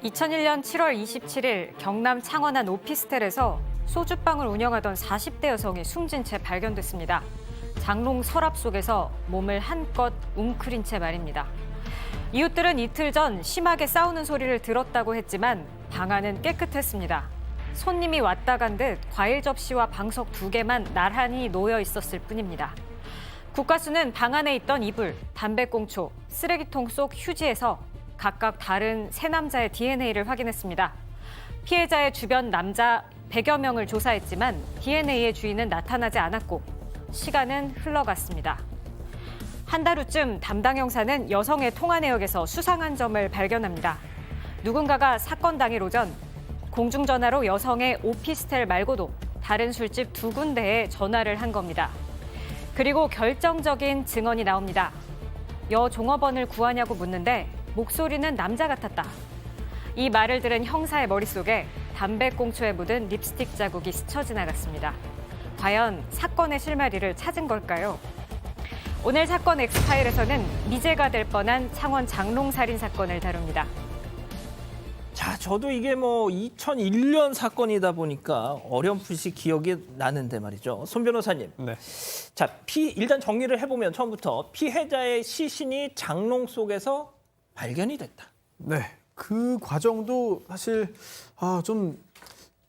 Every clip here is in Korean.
2001년 7월 27일 경남 창원 한 오피스텔에서 소주방을 운영하던 40대 여성이 숨진 채 발견됐습니다. 장롱 서랍 속에서 몸을 한껏 웅크린 채 말입니다. 이웃들은 이틀 전 심하게 싸우는 소리를 들었다고 했지만 방 안은 깨끗했습니다. 손님이 왔다 간 듯 과일 접시와 방석 2개만 나란히 놓여 있었을 뿐입니다. 국과수는 방 안에 있던 이불, 담배꽁초, 쓰레기통 속 휴지에서 각각 다른 세 남자의 DNA를 확인했습니다. 피해자의 주변 남자 100여 명을 조사했지만 DNA의 주인은 나타나지 않았고 시간은 흘러갔습니다. 한 달 후쯤 담당 형사는 여성의 통화 내역에서 수상한 점을 발견합니다. 누군가가 사건 당일 오전 공중전화로 여성의 오피스텔 말고도 다른 술집 2군데에 전화를 한 겁니다. 그리고 결정적인 증언이 나옵니다. 여 종업원을 구하냐고 묻는데 목소리는 남자 같았다. 이 말을 들은 형사의 머릿속에 담배꽁초에 묻은 립스틱 자국이 스쳐 지나갔습니다. 과연 사건의 실마리를 찾은 걸까요? 오늘 사건 엑스파일에서는 미제가 될 뻔한 창원 장롱살인 사건을 다룹니다. 자, 저도 이게 2001년 사건이다 보니까 어렴풋이 기억이 나는데 말이죠. 손 변호사님. 네. 자, 일단 정리를 해보면 처음부터 피해자의 시신이 장롱 속에서 발견이 됐다. 네. 그 과정도 사실 좀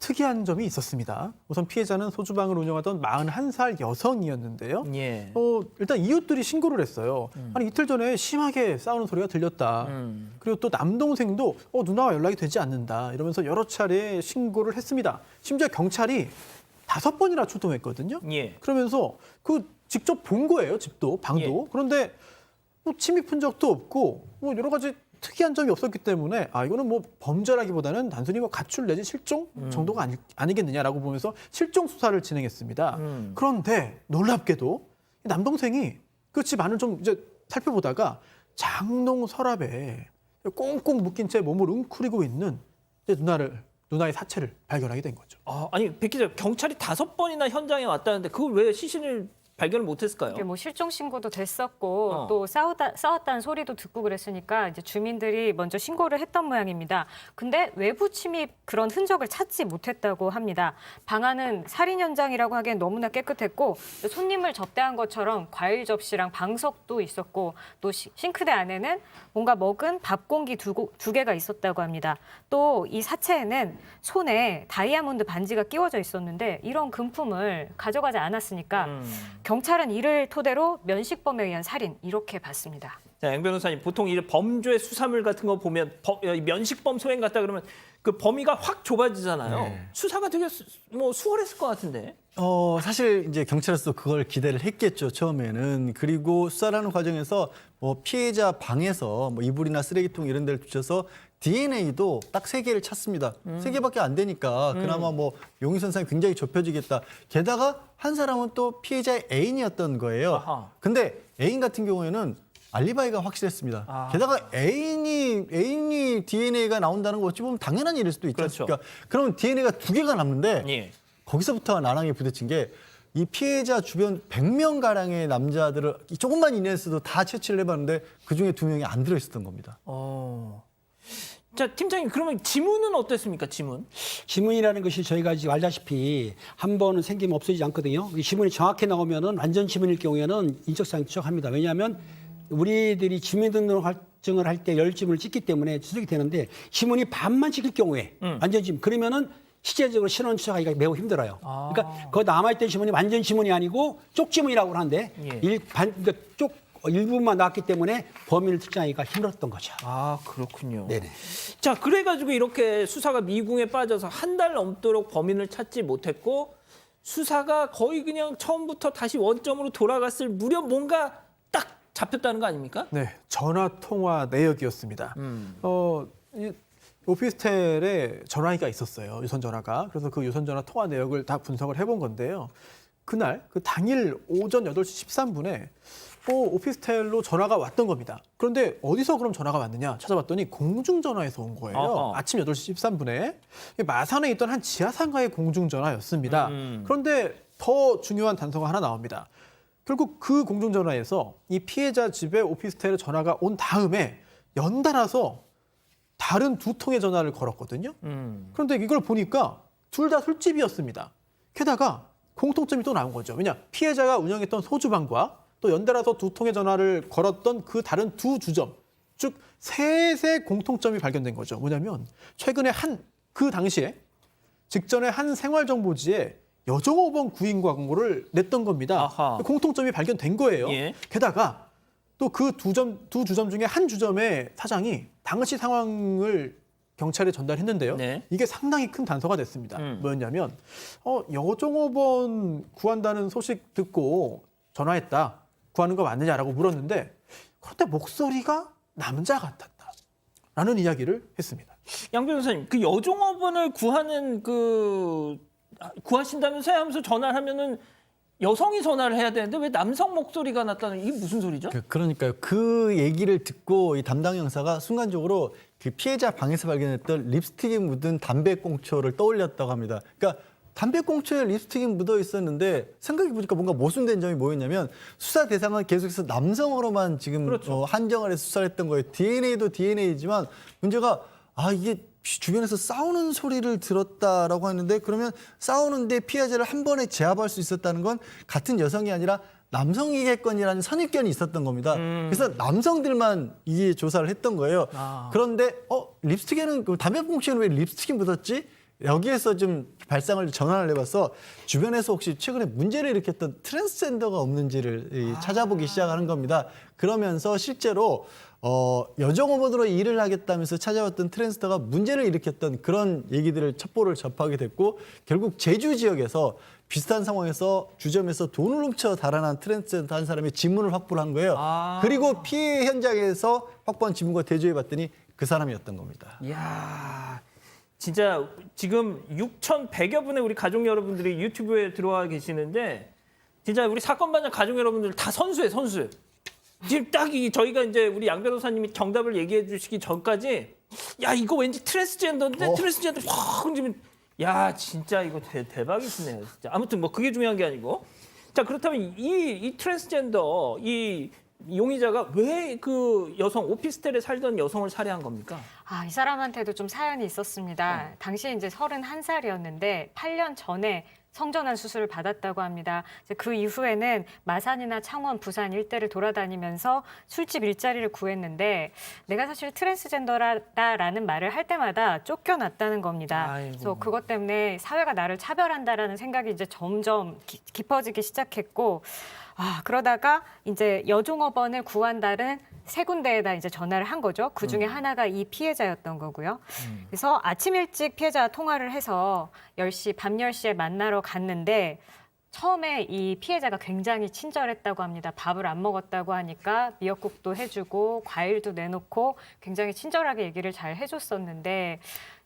특이한 점이 있었습니다. 우선 피해자는 소주방을 운영하던 41살 여성이었는데요. 예. 일단 이웃들이 신고를 했어요. 아니 이틀 전에 심하게 싸우는 소리가 들렸다. 그리고 또 남동생도 누나와 연락이 되지 않는다. 이러면서 여러 차례 신고를 했습니다. 심지어 경찰이 5번이나 출동했거든요. 예. 그러면서 직접 본 거예요. 집도 방도. 예. 그런데 침입 흔적도 없고 여러 가지 특이한 점이 없었기 때문에 이거는 범죄라기보다는 단순히 가출 내지 실종 정도가 아니겠느냐라고 보면서 실종 수사를 진행했습니다. 그런데 놀랍게도 남동생이 그 집 안을 좀 이제 살펴보다가 장롱 서랍에 꽁꽁 묶인 채 몸을 웅크리고 있는 누나의 사체를 발견하게 된 거죠. 아니, 백 기자, 경찰이 5번이나 현장에 왔다는데 그걸 왜 시신을 발견을 못했을까요? 이게 실종 신고도 됐었고 또 싸웠다는 소리도 듣고 그랬으니까 이제 주민들이 먼저 신고를 했던 모양입니다. 근데 외부 침입 그런 흔적을 찾지 못했다고 합니다. 방 안은 살인 현장이라고 하기엔 너무나 깨끗했고 손님을 접대한 것처럼 과일 접시랑 방석도 있었고 또 싱크대 안에는 뭔가 먹은 밥 공기 2개가 있었다고 합니다. 또 이 사체에는 손에 다이아몬드 반지가 끼워져 있었는데 이런 금품을 가져가지 않았으니까 경찰은 이를 토대로 면식범에 의한 살인 이렇게 봤습니다. 자, 양 변호사님, 보통 이 범죄 수사물 같은 거 보면 면식범 소행 같다 그러면 그 범위가 확 좁아지잖아요. 네. 수사가 되게 수월했을 것 같은데. 사실 이제 경찰에서 그걸 기대를 했겠죠, 처음에는. 그리고 수사하는 과정에서 피해자 방에서 이불이나 쓰레기통 이런 데를 뒤져서 DNA도 딱 3개를 찾습니다. 3개밖에 안 되니까 그나마 용의선상이 굉장히 좁혀지겠다. 게다가 한 사람은 또 피해자의 애인이었던 거예요. 아하. 근데 애인 같은 경우에는 알리바이가 확실했습니다. 게다가 애인이 DNA가 나온다는 거 어찌 보면 당연한 일일 수도 있지 그렇죠. 않습니까? 그러면 DNA가 2개가 남는데 예. 거기서부터 나랑이 부딪힌 게 이 피해자 주변 100명가량의 남자들을 조금만 인해서도 다 채취를 해봤는데 그중에 2명이 안 들어있었던 겁니다. 자, 팀장님, 그러면 지문은 어땠습니까, 지문? 지문이라는 것이 저희가 지금 알다시피 한 번은 생기면 없어지지 않거든요. 이 지문이 정확히 나오면은 완전 지문일 경우에는 인적사항 추적합니다. 왜냐하면 우리들이 주민등록증을 할 때 10지문을 찍기 때문에 추적이 되는데 지문이 반만 찍힐 경우에 완전 지문 그러면은 실제적으로 신원 추적하기가 매우 힘들어요. 그러니까 그 남아있던 지문이 완전 지문이 아니고 쪽지문이라고 하는데 예. 그러니까 일부분만 나왔기 때문에 범인을 특정하기가 힘들었던 거죠. 그렇군요. 네네. 자, 그래가지고 이렇게 수사가 미궁에 빠져서 한 달 넘도록 범인을 찾지 못했고 수사가 거의 그냥 처음부터 다시 원점으로 돌아갔을 무렵 뭔가 딱 잡혔다는 거 아닙니까? 네, 전화 통화 내역이었습니다. 이 오피스텔에 전화기가 있었어요. 유선 전화가. 그래서 그 유선 전화 통화 내역을 다 분석을 해본 건데요. 그날 당일 오전 8시 13분에 오피스텔로 전화가 왔던 겁니다. 그런데 어디서 그럼 전화가 왔느냐 찾아봤더니 공중전화에서 온 거예요. 어허. 아침 8시 13분에 마산에 있던 한 지하상가의 공중전화였습니다. 그런데 더 중요한 단서가 하나 나옵니다. 결국 그 공중전화에서 이 피해자 집에 오피스텔에 전화가 온 다음에 연달아서 다른 두 통의 전화를 걸었거든요. 그런데 이걸 보니까 둘 다 술집이었습니다. 게다가 공통점이 또 나온 거죠. 왜냐, 피해자가 운영했던 소주방과 또 연달아서 두 통의 전화를 걸었던 그 다른 두 주점, 즉 셋의 공통점이 발견된 거죠. 뭐냐면 최근에 그 당시에 직전에 한 생활정보지에 여종업원 구인 광고를 냈던 겁니다. 아하. 공통점이 발견된 거예요. 예. 게다가 또 그 두 주점 중에 한 주점의 사장이 당시 상황을 경찰에 전달했는데요. 네. 이게 상당히 큰 단서가 됐습니다. 뭐였냐면 여종업원 구한다는 소식 듣고 전화했다. 구하는 거 맞느냐라고 물었는데 그런데 목소리가 남자 같았다라는 이야기를 했습니다. 양 변호사님, 그 여종업원을 구하신다면서요 하면서 전화를 하면은 여성이 전화를 해야 되는데 왜 남성 목소리가 났다는 이게 무슨 소리죠? 그러니까요. 그 얘기를 듣고 이 담당 형사가 순간적으로 그 피해자 방에서 발견했던 립스틱이 묻은 담배꽁초를 떠올렸다고 합니다. 그러니까 담배꽁초에 립스틱이 묻어 있었는데 생각해보니까 뭔가 모순된 점이 뭐였냐면 수사 대상은 계속해서 남성으로만 지금 그렇죠. 한정을 해서 수사를 했던 거예요. DNA도 DNA지만 문제가 이게 주변에서 싸우는 소리를 들었다라고 하는데 그러면 싸우는데 피해자를 한 번에 제압할 수 있었다는 건 같은 여성이 아니라 남성이겠거니라는 선입견이 있었던 겁니다. 그래서 남성들만 이게 조사를 했던 거예요. 그런데 립스틱에는 담배꽁초에는 왜 립스틱이 묻었지? 여기에서 좀 전환을 해봐서 주변에서 혹시 최근에 문제를 일으켰던 트랜스젠더가 없는지를 찾아보기 시작하는 겁니다. 그러면서 실제로 여종업원으로 일을 하겠다면서 찾아왔던 트랜스젠더가 문제를 일으켰던 그런 얘기들을 첩보를 접하게 됐고 결국 제주 지역에서 비슷한 상황에서 주점에서 돈을 훔쳐 달아난 트랜스젠더 한 사람이 지문을 확보를 한 거예요. 그리고 피해 현장에서 확보한 지문과 대조해봤더니 그 사람이었던 겁니다. 이야, 진짜 지금 6,100여 분의 우리 가족 여러분들이 유튜브에 들어와 계시는데 진짜 우리 사건 반장 가족 여러분들 다 선수예요, 선수. 지금 딱 저희가 이제 우리 양 변호사님이 정답을 얘기해 주시기 전까지 야 이거 왠지 트랜스젠더인데 트랜스젠더 확 흔들면 야 진짜 이거 대박이시네요, 진짜. 아무튼 뭐 그게 중요한 게 아니고 자 그렇다면 이 트랜스젠더 이 용의자가 왜 그 여성 오피스텔에 살던 여성을 살해한 겁니까? 이 사람한테도 좀 사연이 있었습니다. 당시에 이제 31살이었는데 8년 전에 성전환 수술을 받았다고 합니다. 이제 그 이후에는 마산이나 창원, 부산 일대를 돌아다니면서 술집 일자리를 구했는데 내가 사실 트랜스젠더라는 말을 할 때마다 쫓겨났다는 겁니다. 아이고. 그래서 그것 때문에 사회가 나를 차별한다라는 생각이 이제 점점 깊어지기 시작했고 그러다가 이제 여종업원을 구한다는 세 군데에다 이제 전화를 한 거죠. 그 중에 하나가 이 피해자였던 거고요. 그래서 아침 일찍 피해자와 통화를 해서 밤 10시에 만나러 갔는데 처음에 이 피해자가 굉장히 친절했다고 합니다. 밥을 안 먹었다고 하니까 미역국도 해주고 과일도 내놓고 굉장히 친절하게 얘기를 잘 해줬었는데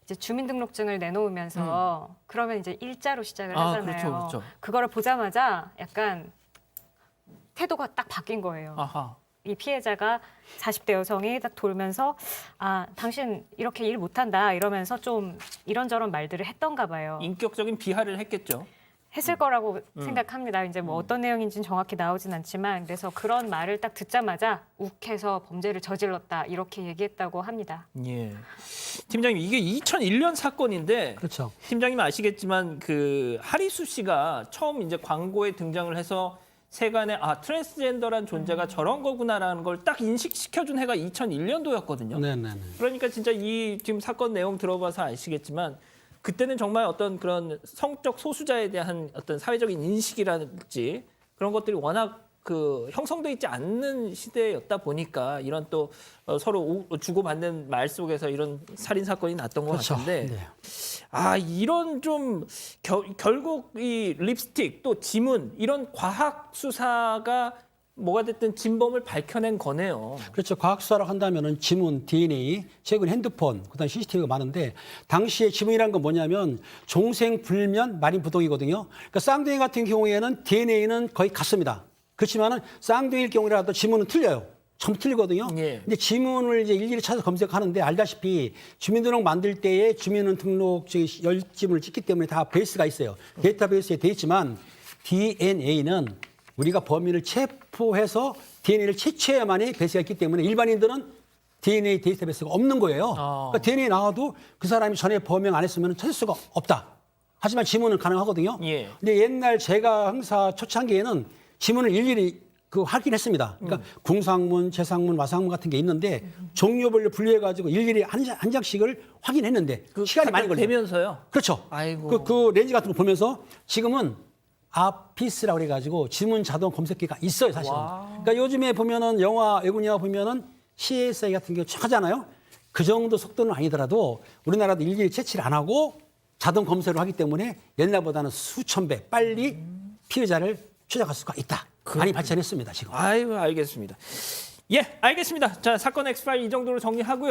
이제 주민등록증을 내놓으면서 그러면 이제 일자로 시작을 하잖아요. 그렇죠. 그거를 보자마자 약간 태도가 딱 바뀐 거예요. 아하. 이 피해자가 40대 여성이 딱 돌면서 당신 이렇게 일 못한다 이러면서 좀 이런저런 말들을 했던가 봐요. 인격적인 비하를 했겠죠. 했을 거라고 생각합니다. 이제 뭐 어떤 내용인지는 정확히 나오진 않지만 그래서 그런 말을 딱 듣자마자 욱해서 범죄를 저질렀다 이렇게 얘기했다고 합니다. 예. 팀장님 이게 2001년 사건인데 그렇죠. 팀장님 아시겠지만 그 하리수 씨가 처음 이제 광고에 등장을 해서 세간에 트랜스젠더란 존재가 저런 거구나라는 걸 딱 인식시켜준 해가 2001년도였거든요. 네네네. 그러니까 진짜 이 지금 사건 내용 들어봐서 아시겠지만 그때는 정말 어떤 그런 성적 소수자에 대한 어떤 사회적인 인식이라든지 그런 것들이 워낙 그 형성돼 있지 않는 시대였다 보니까 이런 또 서로 주고받는 말 속에서 이런 살인 사건이 났던 것 그렇죠. 같은데 네. 이런 좀 결국 이 립스틱 또 지문 이런 과학 수사가 뭐가 됐든 진범을 밝혀낸 거네요. 그렇죠. 과학 수사를 한다면은 지문, DNA, 최근 핸드폰, 그다음 CCTV가 많은데 당시에 지문이란 건 뭐냐면 종생불면 말인부동이거든요. 그러니까 쌍둥이 같은 경우에는 DNA는 거의 같습니다. 그렇지만은 쌍둥이일 경우라도 지문은 틀려요. 전부 틀리거든요. 예. 근데 지문을 이제 일일이 찾아서 검색하는데 알다시피 주민등록 만들 때에 주민등록증 열지문을 찍기 때문에 다 베이스가 있어요. 데이터베이스에 돼 있지만 DNA는 우리가 범인을 체포해서 DNA를 채취해야만이 베이스가 있기 때문에 일반인들은 DNA 데이터베이스가 없는 거예요. 아. 그러니까 DNA 나와도 그 사람이 전에 범행 안 했으면 찾을 수가 없다. 하지만 지문은 가능하거든요. 예. 근데 옛날 제가 형사 초창기에는 지문을 일일이 확인했습니다. 그러니까 궁상문, 재상문, 와상문 같은 게 있는데 종류별로 분류해가지고 일일이 한 장씩을 확인했는데 시간이 많이 걸려요. 되면서요. 그렇죠. 아이고. 그 렌즈 같은 거 보면서 지금은 아피스라고 그래가지고 지문 자동 검색기가 있어요, 사실은. 그러니까 요즘에 보면은 영화, 외국 영화 보면은 CSI 같은 경우 쭉 하잖아요. 그 정도 속도는 아니더라도 우리나라도 일일이 채취를 안 하고 자동 검색을 하기 때문에 옛날보다는 수천 배 빨리 피해자를 추적할 수가 있다. 많이 발전했습니다, 지금. 아이고, 알겠습니다. 예, 알겠습니다. 자, 사건 엑스파일 이 정도로 정리하고요.